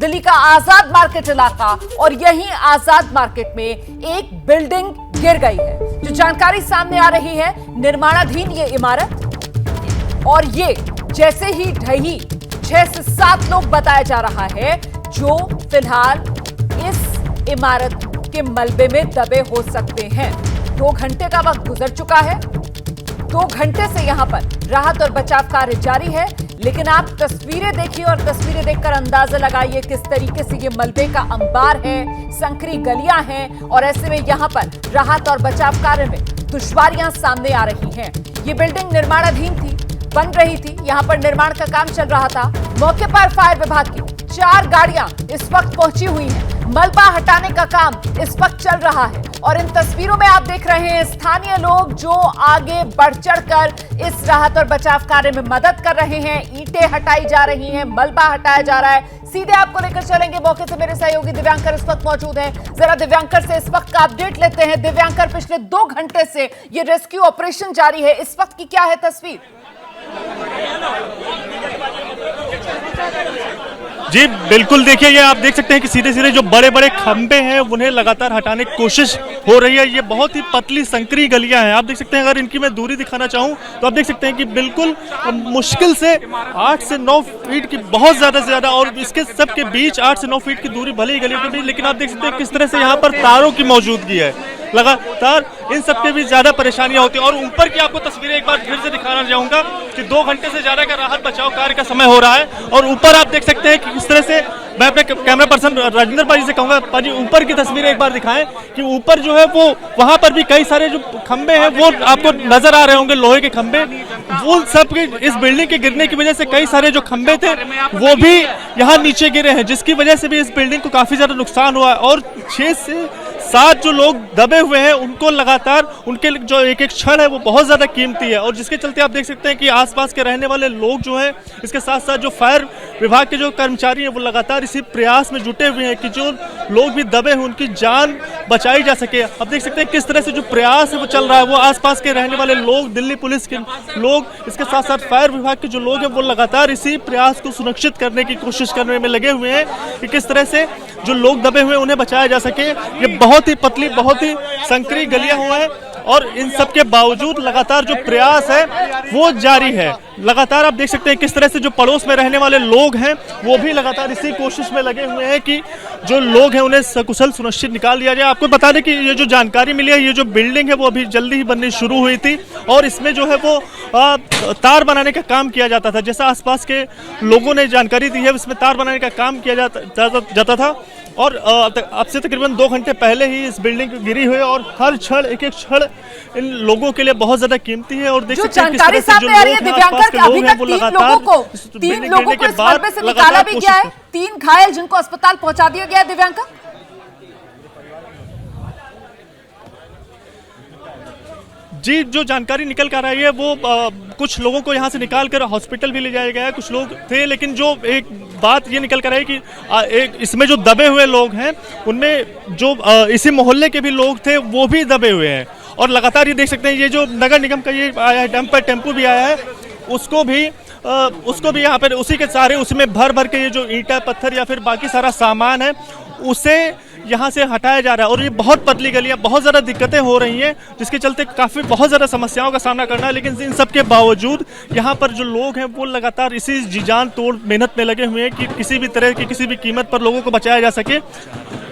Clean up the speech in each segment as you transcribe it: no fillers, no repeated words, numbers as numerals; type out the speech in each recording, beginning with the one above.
दिल्ली का आजाद मार्केट इलाका, और यहीं आजाद मार्केट में एक बिल्डिंग गिर गई है। जो जानकारी सामने आ रही है, निर्माणाधीन ये इमारत, और ये जैसे ही ढही 6 से 7 लोग बताया जा रहा है जो फिलहाल इस इमारत के मलबे में दबे हो सकते हैं। 2 घंटे का वक्त गुजर चुका है। 2 घंटे से यहां पर राहत और बचाव कार्य जारी है, लेकिन आप तस्वीरें देखिए और तस्वीरें देखकर अंदाजा लगाइए किस तरीके से ये मलबे का अंबार है, संकरी गलियां हैं, और ऐसे में यहां पर राहत और बचाव कार्य में दुश्वारियां सामने आ रही हैं। ये बिल्डिंग निर्माणाधीन थी, बन रही थी, यहां पर निर्माण का काम चल रहा था। मौके पर फायर विभाग की 4 गाड़ियां इस वक्त पहुंची हुई हैं। मलबा हटाने का काम इस वक्त चल रहा है, और इन तस्वीरों में आप देख रहे हैं स्थानीय लोग जो आगे बढ़ चढ़कर इस राहत और बचाव कार्य में मदद कर रहे हैं। ईंटें हटाई जा रही हैं, मलबा हटाया जा रहा है। सीधे आपको लेकर चलेंगे मौके से, मेरे सहयोगी दिव्यांकर इस वक्त मौजूद हैं। जरा दिव्यांकर से इस वक्त का अपडेट लेते हैं। दिव्यांकर, पिछले 2 घंटे से ये रेस्क्यू ऑपरेशन जारी है, इस वक्त की क्या है तस्वीर? जी बिल्कुल, देखिए ये आप देख सकते हैं कि सीधे सीधे जो बड़े बड़े खंबे हैं उन्हें लगातार हटाने की कोशिश हो रही है। ये बहुत ही पतली संकरी गलियां हैं, आप देख सकते हैं। अगर इनकी मैं दूरी दिखाना चाहूं तो आप देख सकते हैं कि बिल्कुल मुश्किल से 8 से 9 फीट की, बहुत ज्यादा से ज्यादा, और इसके सब के बीच 8 से 9 फीट की दूरी भले ही गलियों के बीच, लेकिन आप देख सकते हैं किस तरह से यहाँ पर तारों की मौजूदगी है। लगातार इन सब के भी ज्यादा परेशानियां होती हैं। और ऊपर की आपको तस्वीरें एक बार फिर से दिखाना चाहूंगा कि 2 घंटे से ज्यादा का राहत बचाव कार्य का समय हो रहा है, और ऊपर आप देख सकते हैं कि किस तरह से, मैं अपने कैमरा पर्सन राजेंद्र भाई से कहूंगा, पाजी ऊपर की तस्वीरें एक बार दिखाएं कि ऊपर जो है वो, वहां पर भी कई सारे जो खंबे हैं वो आपको नजर आ रहे होंगे, लोहे के खंबे। वो सब के इस बिल्डिंग के गिरने की वजह से कई सारे जो खंबे थे वो भी यहाँ नीचे गिरे हैं, जिसकी वजह से भी इस बिल्डिंग को काफी ज्यादा नुकसान हुआ है। और 6 से 7 जो लोग दबे हुए हैं उनको लगातार, उनके जो एक एक क्षण है वो बहुत ज्यादा कीमती है, और जिसके चलते आप देख सकते हैं कि आसपास के रहने वाले लोग जो हैं, इसके साथ साथ जो फायर विभाग के जो कर्मचारी हैं वो लगातार इसी प्रयास में जुटे हुए हैं कि जो लोग भी दबे हैं उनकी जान बचाई जा सके। आप देख सकते हैं किस तरह से जो प्रयास है वो चल रहा है। वो आसपास के रहने वाले लोग, दिल्ली पुलिस के लोग, इसके साथ साथ फायर विभाग के जो लोग हैं वो लगातार इसी प्रयास को सुनिश्चित करने की कोशिश करने में लगे हुए हैं कि किस तरह से जो लोग दबे हुए हैं उन्हें बचाया जा सके। ये बहुत ही पतली, बहुत ही संकरी गलियां हुआ है, और इन सब के बावजूद लगातार जो प्रयास है वो जारी है। लगातार आप देख सकते हैं किस तरह से जो पड़ोस में रहने वाले लोग हैं वो भी लगातार इसी कोशिश में लगे हुए हैं कि जो लोग हैं उन्हें सकुशल सुनिश्चित निकाल दिया जाए। आपको बता दें कि ये जो जानकारी मिली है, ये जो बिल्डिंग है वो अभी जल्दी ही बननी शुरू हुई थी, और इसमें जो है वो तार बनाने का काम किया जाता था। जैसा आसपास के लोगों ने जानकारी दी है, इसमें तार बनाने का काम किया जाता था। और अब से तकरीबन 2 घंटे पहले ही इस बिल्डिंग गिरी हुई है, और हर क्षण, एक एक क्षण इन लोगों के लिए बहुत ज्यादा कीमती है। और देख सकते हैं किस तरह से जो लोग हैं, आसपास के लोग हैं, वो लगातार 3 लोगों को इस मलबे से निकाला भी गया है, 3 घायल जिनको अस्पताल पहुंचा दिया गया है। दिव्यांकर, जी जो जानकारी निकल कर आई है वो कुछ लोगों को यहाँ से निकाल कर हॉस्पिटल भी ले जाया गया है। कुछ लोग थे, लेकिन जो एक बात ये निकल कर आई कि एक इसमें जो दबे हुए लोग हैं उनमें जो इसी मोहल्ले के भी लोग थे वो भी दबे हुए हैं। और लगातार ये देख सकते हैं, ये जो नगर निगम का ये आया है, डंपर टेम्पो भी आया है, उसको भी यहाँ पर उसी के सारे, उसमें भर भर के ये जो ईंटा पत्थर या फिर बाकी सारा सामान है उसे यहाँ से हटाया जा रहा है। और ये बहुत पतली गलियाँ, बहुत ज़्यादा दिक्कतें हो रही हैं, जिसके चलते काफ़ी बहुत ज़्यादा समस्याओं का सामना करना है। लेकिन इन सब के बावजूद यहाँ पर जो लोग हैं वो लगातार इसी जी जान तोड़ मेहनत में लगे हुए हैं कि किसी भी तरह की, किसी भी कीमत पर लोगों को बचाया जा सके।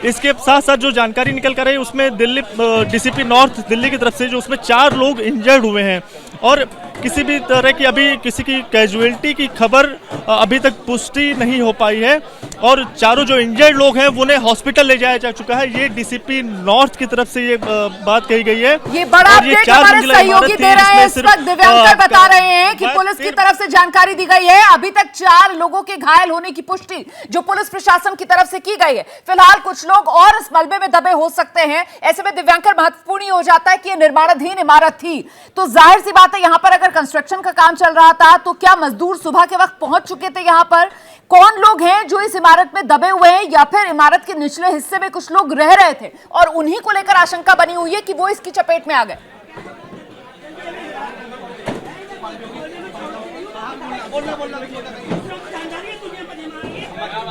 इसके साथ साथ जो जानकारी निकल कर रही है उसमें दिल्ली डीसीपी नॉर्थ दिल्ली की तरफ से जो उसमें 4 लोग इंजर्ड हुए हैं, और किसी भी तरह की अभी किसी की कैजुअलिटी की खबर अभी तक पुष्टि नहीं हो पाई है। और चारों जो इंजर्ड लोग हैं उन्हें हॉस्पिटल ले जाया जा चुका है। ये डीसीपी नॉर्थ की तरफ से ये बात कही गई है। ये बड़ा अपडेट हमारे सहयोगी दे रहे हैं, इस वक्त दिव्यांकर बता रहे हैं कि पुलिस की तरफ से जानकारी दी गई है। अभी तक 4 लोगों के घायल होने की पुष्टि जो पुलिस प्रशासन की तरफ से की गई है। फिलहाल कुछ लोग और इस मलबे में दबे हो सकते हैं। ऐसे में दिव्यांकर, महत्वपूर्ण हो जाता है कि ये निर्माणाधीन इमारत थी, तो जाहिर सी बात है यहाँ पर अगर कंस्ट्रक्शन का काम चल रहा था तो क्या मजदूर सुबह के वक्त पहुंच चुके थे यहाँ पर? कौन लोग हैं जो इस इमारत में दबे हुए हैं, या फिर इमारत के निचले हिस्से में कुछ लोग रह रहे थे और उन्हीं को लेकर आशंका बनी हुई है कि वो इसकी चपेट में आ गए?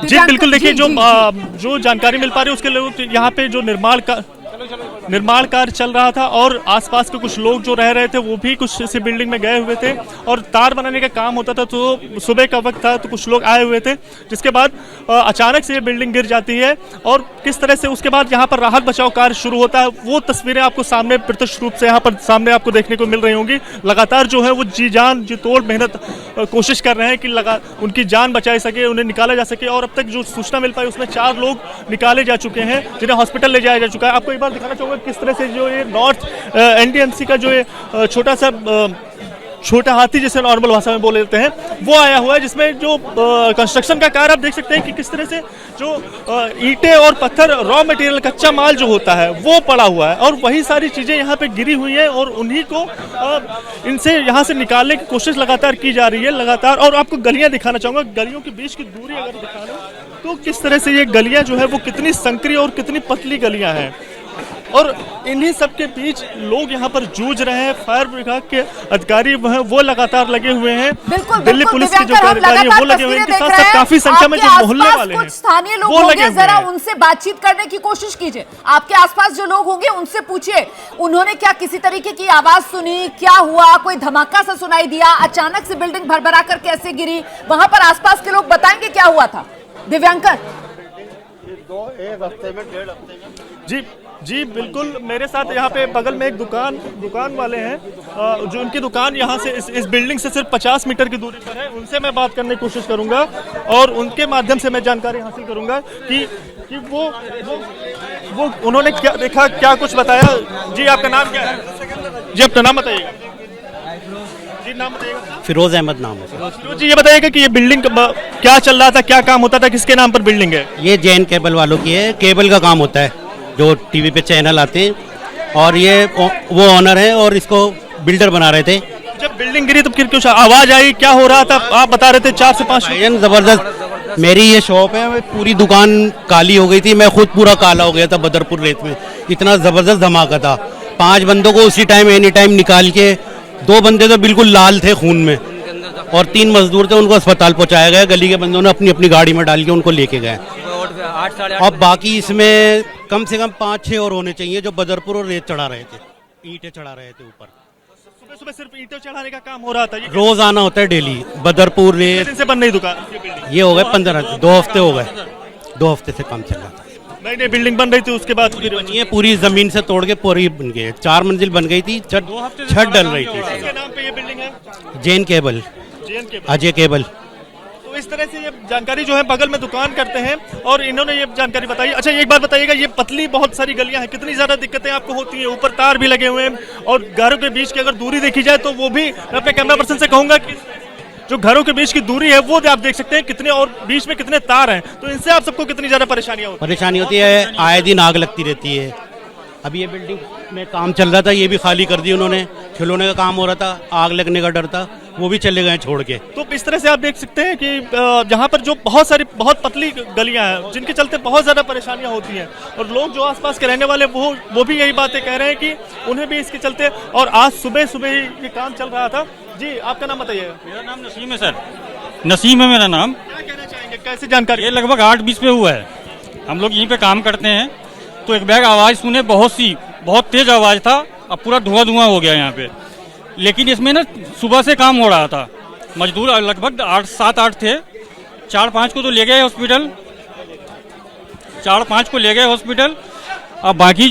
जी बिल्कुल, देखिए जो जानकारी मिल पा रही है उसके लोग यहाँ पे जो निर्माण कार्य चल रहा था और आसपास के कुछ लोग जो रह रहे थे वो भी कुछ इसी बिल्डिंग में गए हुए थे और तार बनाने का काम होता था। तो सुबह का वक्त था तो कुछ लोग आए हुए थे, जिसके बाद अचानक से ये बिल्डिंग गिर जाती है और किस तरह से उसके बाद यहाँ पर राहत बचाव कार्य शुरू होता है वो तस्वीरें आपको सामने प्रत्यक्ष रूप से यहाँ पर सामने आपको देखने को मिल रही होंगी। लगातार जो है वो जी तोड़ मेहनत कोशिश कर रहे हैं कि उनकी जान बचाई सके, उन्हें निकाला जा सके। और अब तक जो सूचना मिल पाई उसमें 4 लोग निकाले जा चुके हैं जिन्हें हॉस्पिटल ले जाया जा चुका है। आपको एक बार दिखाना चाहूंगा किस तरह से जो ये नॉर्थ एनडीएमसी का जो ये छोटा हाथी जिसे नॉर्मल भाषा में बोल लेते हैं वो आया हुआ है, जिसमें जो कंस्ट्रक्शन का कार्य आप देख सकते हैं कि किस तरह से जो ईंटें और पत्थर रॉ मटेरियल कच्चा माल जो होता है वो पड़ा हुआ है और वही सारी चीजें यहाँ पे गिरी हुई है और उन्हीं को इनसे यहाँ से निकालने की कोशिश लगातार की जा रही है लगातार। और आपको गलियां दिखाना चाहूंगा, गलियों के बीच की दूरी अगर दिखा लो तो किस तरह से ये गलियां जो है वो कितनी संकरी और कितनी पतली गलियां हैं और इन्हीं सब के बीच लोग यहाँ पर जूझ रहे हैं। फायर विभाग के अधिकारी वो लगातार लगे हुए हैं, दिल्ली पुलिस के जो अधिकारी वो लगे हुए हैं, इनके साथ साथ काफी संख्या में जो मोहल्ले वाले हैं स्थानीय लोग होंगे, जरा उनसे बातचीत करने की कोशिश कीजिए। आपके आसपास जो लोग होंगे उनसे पूछिए उन्होंने क्या किसी तरीके की आवाज सुनी, क्या हुआ, कोई धमाका सा सुनाई दिया, अचानक से बिल्डिंग भरभरा कर कैसे गिरी, वहां पर आसपास के लोग बताएंगे क्या हुआ था। दिव्यांकर एक हफ्ते में 1.5 हफ्ते में जी बिल्कुल, मेरे साथ यहाँ पे बगल में एक दुकान वाले हैं जो उनकी दुकान यहाँ से इस बिल्डिंग से सिर्फ 50 मीटर की दूरी पर है। उनसे मैं बात करने की कोशिश करूंगा और उनके माध्यम से मैं जानकारी हासिल करूंगा कि वो उन्होंने क्या देखा, क्या कुछ बताया। जी आपका नाम क्या है? जी अपना नाम बताइएगा। जी नाम बताइएगा। फिरोज अहमद नाम है। फिरोज जी ये बताइएगा कि ये बिल्डिंग क्या चल रहा था, क्या काम होता था, किसके नाम पर बिल्डिंग है? ये जैन केबल वालों की है, केबल का काम होता है जो टीवी पे चैनल आते हैं और ये वो ऑनर है और इसको बिल्डर बना रहे थे। जब बिल्डिंग गिरी तो फिर कुछ आवाज आई, क्या हो रहा था? आप बता रहे थे 4 से 5 जबरदस्त। मेरी ये शॉप है, पूरी दुकान काली हो गई थी, मैं खुद पूरा काला हो गया था बदरपुर रेत में, इतना जबरदस्त धमाका था। 5 बंदों को उसी टाइम एनी टाइम निकाल के, 2 बंदे तो बिल्कुल लाल थे खून में और 3 मजदूर थे, उनको अस्पताल पहुंचाया गया। गली के बंदों ने अपनी अपनी गाड़ी में डाल के उनको लेके गए। और बाकी इसमें कम से कम 5-6 और होने चाहिए जो बदरपुर और रेत चढ़ा रहे थे, ईंटें चढ़ा रहे थे ऊपर। सुबह सिर्फ ईंटें चढ़ाने का काम हो रहा था? रोज आना होता है डेली बदरपुर रेत। दिन से बन रही दुकान? ये हो गए 2 हफ्ते हो गए, 2 हफ्ते से काम चल रहा था। नई बिल्डिंग बन रही थी, उसके बाद बनी है, पूरी जमीन से तोड़ के पूरी बन गई, 4 मंजिल बन गई थी, छत डल रही थी। किसके नाम पे ये बिल्डिंग है? Jain cable, Ajay cable. तो इस तरह से ये जानकारी जो है बगल में दुकान करते हैं और इन्होंने ये जानकारी बताई। अच्छा एक बात बताइएगा, ये पतली बहुत सारी गलियां हैं, कितनी ज्यादा दिक्कतें आपको होती हैं? ऊपर तार भी लगे हुए हैं और घरों के बीच की अगर दूरी देखी जाए तो वो भी, मैं अपने कैमरा पर्सन से कहूंगा कि जो घरों के बीच की दूरी है वो आप देख सकते हैं कितने, और बीच में कितने तार हैं, तो इनसे आप सबको कितनी ज्यादा परेशानी होती है। आए दिन आग लगती रहती है। अभी ये बिल्डिंग में काम चल रहा था, ये भी खाली कर दी उन्होंने, खिलौने का काम हो रहा था, आग लगने का डर था, वो भी चले गए छोड़ के। तो इस तरह से आप देख सकते हैं कि यहाँ पर जो बहुत पतली गलियां हैं जिनके चलते बहुत ज्यादा परेशानियां होती हैं और लोग जो आसपास के रहने वाले वो भी यही बातें कह रहे हैं कि उन्हें भी इसके चलते। और आज सुबह ही ये काम चल रहा था। जी आपका नाम बताइएगा। मेरा नाम नसीम है सर, नसीम है मेरा नाम। क्या कहना चाहेंगे, कैसे जानकारी? ये लगभग 8:20 पे हुआ है। हम लोग यहीं पे काम करते हैं तो एक बैग आवाज़ सुने, बहुत तेज आवाज़ था, अब पूरा धुआं हो गया यहाँ पे। लेकिन इसमें ना सुबह से काम हो रहा था, मजदूर लगभग 7-8 थे, 4-5 को तो ले गए हॉस्पिटल, 4-5 को ले गए हॉस्पिटल। अब बाकी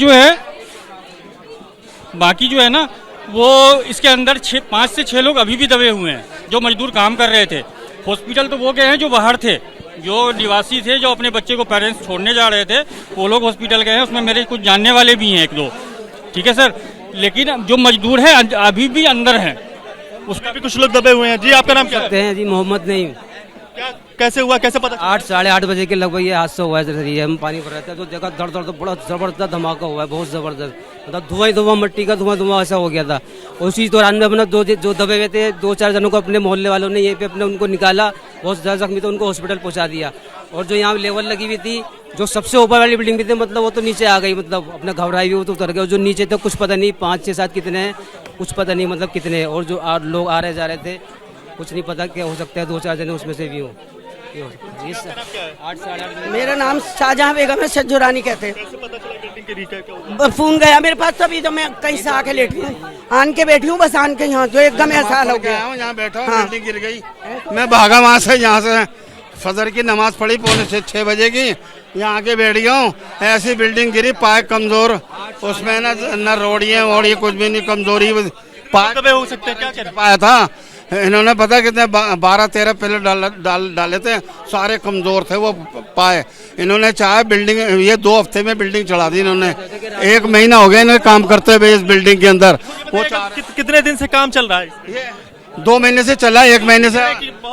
जो है ना वो इसके अंदर 5 से 6 लोग अभी भी दबे हुए हैं जो मजदूर काम कर रहे थे। हॉस्पिटल तो वो गए हैं जो बाहर थे, जो निवासी थे, जो अपने बच्चे को पेरेंट्स छोड़ने जा रहे थे, वो लोग हॉस्पिटल गए हैं। उसमें मेरे कुछ जानने वाले भी हैं 1-2, ठीक है सर। लेकिन जो मजदूर हैं अभी भी अंदर हैं, उसमें भी कुछ लोग दबे हुए हैं। जी आपका नाम क्या है? जी मोहम्मद नहीं। क्या कैसे हुआ, कैसे पता? 8-8:30 बजे के लगभग ये हादसा हुआ है। हम पानी भर रहे थे तो देखा धड़ बड़ा जबरदस्त धमाका हुआ है, बहुत जबरदस्त, मतलब धुआं मट्टी का धुआं ऐसा हो गया था। उसी दौरान में अपना जो दबे हुए थे 2-4 जनों को अपने मोहल्ले वालों ने यहीं पे अपने उनको निकाला, बहुत ज़्यादा जख्मी, तो उनको हॉस्पिटल पहुंचा दिया। और जो यहाँ लेवल लगी हुई थी, जो सबसे ऊपर वाली बिल्डिंग भी थी, मतलब वो तो नीचे आ गई, मतलब अपने घबराई हुई, वो तो उतर गए। जो नीचे थे कुछ पता नहीं, 5-6-7 कितने हैं कुछ पता नहीं, मतलब कितने हैं। और जो लोग आ रहे जा रहे थे कुछ नहीं पता क्या हो सकता है, 2-4 जने उसमें से भी हों। ये हो सकता है। जी सर, 8 साढ़े 8 मेरा नाम शाहजहां बेगम है, सज्जुरानी कहते हैं। कैसे पता चला बिल्डिंग के नीचे क्या हुआ? फोन गया मेरे पास तभी तो मैं कहीं से आके लेटी हूँ, आन के बैठी हूँ, बस आन के यहाँ तो एकदम ऐसा हाल हो गया। यहाँ बैठा हूँ, हाँ। बिल्डिंग गिर गई। मैं भागा वहाँ से, यहाँ से फजर की नमाज पढ़ी पौने 6 बजे की, यहाँ आके बैठ गया हूँ। ऐसी बिल्डिंग गिरी, पाए कमजोर, उसमें न रोड़ियाँ वोड़ियाँ कुछ भी नहीं, कमजोरी पाए दबे हो सकते हैं, क्या कह रहे हैं? पाया था। इन्होंने पता कितने 12-13 पिलर डाले थे, सारे कमजोर थे वो पाए। इन्होंने चाहे बिल्डिंग, ये 2 हफ्ते में बिल्डिंग चढ़ा दी इन्होंने। 1 महीना हो गया इन्हें काम करते हुए इस बिल्डिंग के अंदर। वो कितने दिन से काम चल रहा है? ये 2 महीने से चला है, 1 महीने से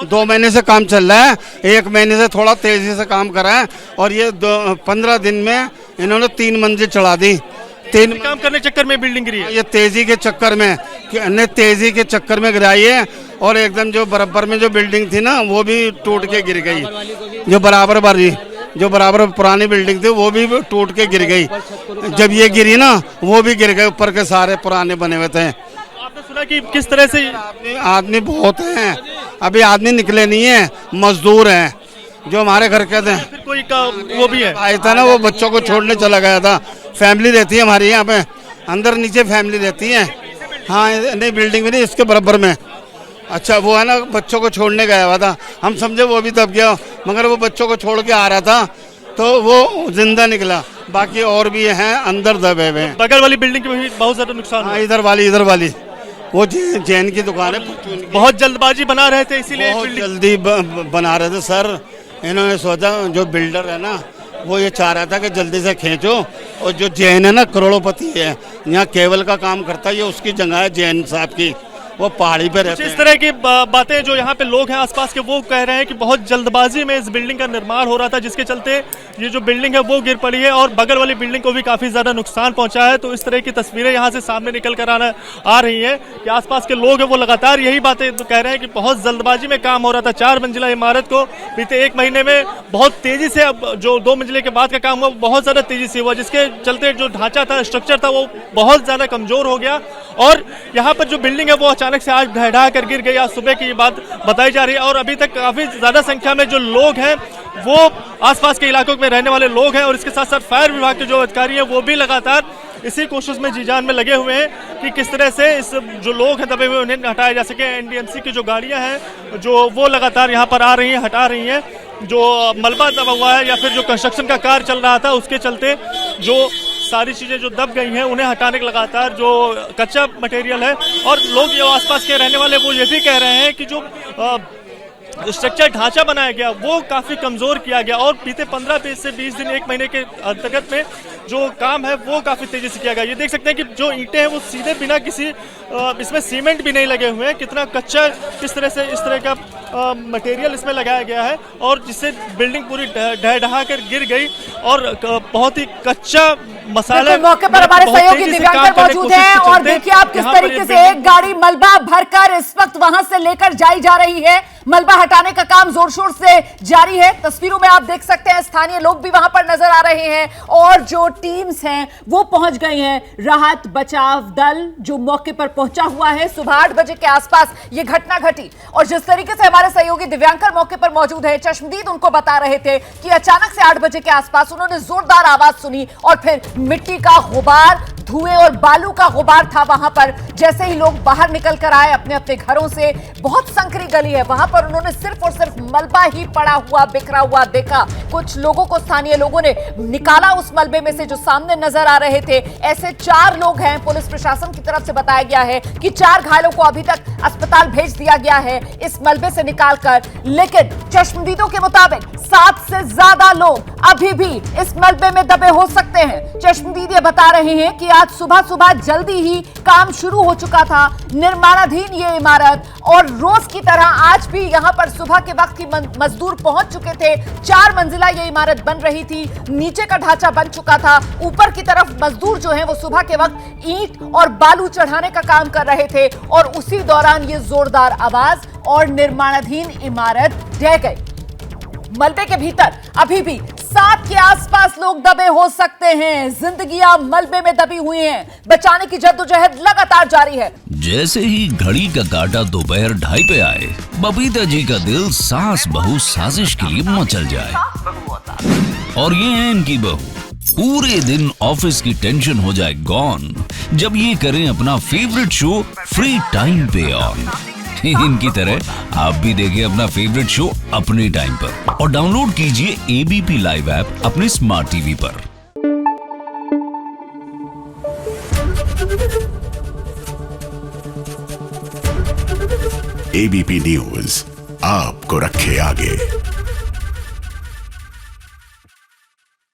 2 महीने से काम चल रहा है, 1 महीने से थोड़ा तेजी से काम करा है। और ये 15 दिन में इन्होंने 3 मंजिल चढ़ा दी। 3 काम करने के चक्कर में बिल्डिंग गिरी है। ये तेजी के चक्कर में, तेजी के चक्कर में गिराई है। और एकदम जो बराबर में जो बिल्डिंग थी ना, वो भी टूट के गिर गई। जो बराबर वाली, जो बराबर पुरानी बिल्डिंग थी, वो भी टूट के गिर गई। जब ये गिरी ना, वो भी गिर गए, ऊपर के सारे पुराने बने हुए थे। आपने सुना कि किस तरह से आदमी बहुत हैं, अभी आदमी निकले नहीं है, मजदूर हैं जो हमारे घर के थे। फिर कोई का वो भी है? आया था ना, वो बच्चों को छोड़ने चला गया था। फैमिली रहती है हमारी यहाँ पे, अंदर नीचे फैमिली रहती है। हाँ, नहीं बिल्डिंग में नहीं, इसके बराबर में। अच्छा, वो है ना, बच्चों को छोड़ने गया हुआ था, हम समझे वो भी दब गया, मगर वो बच्चों को छोड़ के आ रहा था तो वो जिंदा निकला। बाकी और भी हैं अंदर दबे हुए। बगल वाली बिल्डिंग में भी बहुत ज्यादा नुकसान हुआ। हाँ, इधर वाली वो जैन की दुकान है। बहुत जल्दबाजी बना रहे थे, इसीलिए बहुत जल्दी बना रहे थे सर। इन्होंने सोचा, जो बिल्डर है ना, वो ये चाह रहा था कि जल्दी से खींचो। और जो जैन है ना, करोड़पति है, यहाँ केबल का काम करता है, ये उसकी जगह है जैन साहब की, वो पहाड़ी पे रहते हैं। इस तरह की बातें जो यहाँ पे लोग हैं आसपास के, वो कह रहे हैं कि बहुत जल्दबाजी में इस बिल्डिंग का निर्माण हो रहा था, जिसके चलते ये जो बिल्डिंग है वो गिर पड़ी है और बगल वाली बिल्डिंग को भी काफी ज्यादा नुकसान पहुंचा है। तो इस तरह की तस्वीरें यहाँ से सामने निकल कर आ रही हैं कि आसपास के लोग हैं वो लगातार यही बातें तो कह रहे हैं कि बहुत जल्दबाजी में काम हो रहा था। 4 मंजिला इमारत को बीते 1 महीने में बहुत तेजी से, अब जो 2 मंजिले के बाद का काम हुआ बहुत ज्यादा तेजी से हुआ, जिसके चलते जो ढांचा था, स्ट्रक्चर था, वो बहुत ज्यादा कमजोर हो गया। और यहाँ पर जो बिल्डिंग है वो अचानक से आज ढह कर गिर गई। आज सुबह की ये बात बताई जा रही है और अभी तक काफी ज्यादा संख्या में जो लोग हैं वो आसपास के इलाकों में रहने वाले लोग हैं और इसके साथ साथ फायर विभाग के जो अधिकारी हैं वो भी लगातार इसी कोशिश में जी जान में लगे हुए हैं कि किस तरह से इस जो लोग हैं दबे हुए उन्हें हटाया जा सके। एनडीएमसी की जो गाड़ियां हैं जो वो लगातार यहाँ पर आ रही हैं, हटा रही हैं जो मलबा दबा हुआ है या फिर जो कंस्ट्रक्शन का कार्य चल रहा था उसके चलते जो सारी चीजें जो दब गई हैं उन्हें हटाने के लगातार जो कच्चा मटेरियल है। और लोग जो आसपास के रहने वाले वो ये भी कह रहे हैं कि जो स्ट्रक्चर ढांचा बनाया गया वो काफी कमजोर किया गया और बीते 15 से 20 दिन 1 महीने के अंतर्गत में जो काम है वो काफी तेजी से किया गया। ये देख सकते हैं कि जो ईंटें हैं वो सीधे बिना किसी इसमें सीमेंट भी नहीं लगे हुए हैं, कितना कच्चा किस तरह से इस तरह का मटेरियल इसमें लगाया गया है और जिससे बिल्डिंग पूरी ढह कर गिर गई और बहुत ही कच्चा मसाला। मौके पर हमारे सहयोगी दिव्यांकर मौजूद हैं और देखिए आप किस तरीके से एक गाड़ी मलबा भरकर इस वक्त वहां से लेकर जाई जा रही है। मलबा हटाने का काम जोर शोर से जारी है। तस्वीरों में आप देख सकते हैं स्थानीय लोग भी वहां पर नजर आ रहे हैं और जो टीम्स हैं वो पहुंच गई हैं। राहत बचाव दल जो मौके पर पहुंचा हुआ है। सुबह 8 बजे के आसपास ये घटना घटी और जिस तरीके से हमारे सहयोगी दिव्यांकर मौके पर मौजूद है, चश्मदीद उनको बता रहे थे कि अचानक से 8 बजे के आसपास उन्होंने जोरदार आवाज सुनी और फिर मिट्टी का गुबार, धुएं और बालू का गुबार था वहां पर। जैसे ही लोग बाहर निकल कर आए अपने अपने घरों से, बहुत संकरी गली है वहां पर, उन्होंने सिर्फ और सिर्फ मलबा ही पड़ा हुआ बिखरा हुआ देखा। कुछ लोगों को स्थानीय लोगों ने निकाला उस मलबे में से जो सामने नजर आ रहे थे। ऐसे 4 लोग हैं, पुलिस प्रशासन की तरफ से बताया गया है कि 4 घायलों को अभी तक अस्पताल भेज दिया गया है इस मलबे से निकालकर। लेकिन चश्मदीदों के मुताबिक 7 से ज्यादा लोग अभी भी इस मलबे में दबे हो सकते हैं। चश्मदीद ये बता रहे हैं कि आज सुबह सुबह जल्दी ही काम शुरू हो चुका था, निर्माणाधीन ये इमारत, और रोज की तरह आज भी यहां पर सुबह के वक्त ही मजदूर पहुंच चुके थे। 4 मंजिला ये इमारत बन रही थी, नीचे का ढांचा बन चुका था, ऊपर की तरफ मजदूर जो हैं वो सुबह के वक्त ईंट और बालू चढ़ाने का काम कर रहे थे और उसी दौरान ये जोरदार आवाज और निर्माणाधीन इमारत ढह गई। मलबे के भीतर अभी भी 7 के आसपास लोग दबे हो सकते हैं। जिंदगियां मलबे में दबी हुई हैं। बचाने की जद्दोजहद लगातार जारी है। जैसे ही घड़ी का काटा दोपहर 2:30 पे आए, बबीता जी का दिल सास बहू साजिश के लिए मचल जाए। और ये है इनकी बहू, पूरे दिन ऑफिस की टेंशन हो जाए गॉन जब ये करें अपना फेवरेट शो फ्री टाइम पे ऑन। इनकी तरह आप भी देखिए अपना फेवरेट शो अपने टाइम पर और डाउनलोड कीजिए एबीपी लाइव ऐप अपने स्मार्ट टीवी पर। एबीपी न्यूज आपको रखे आगे।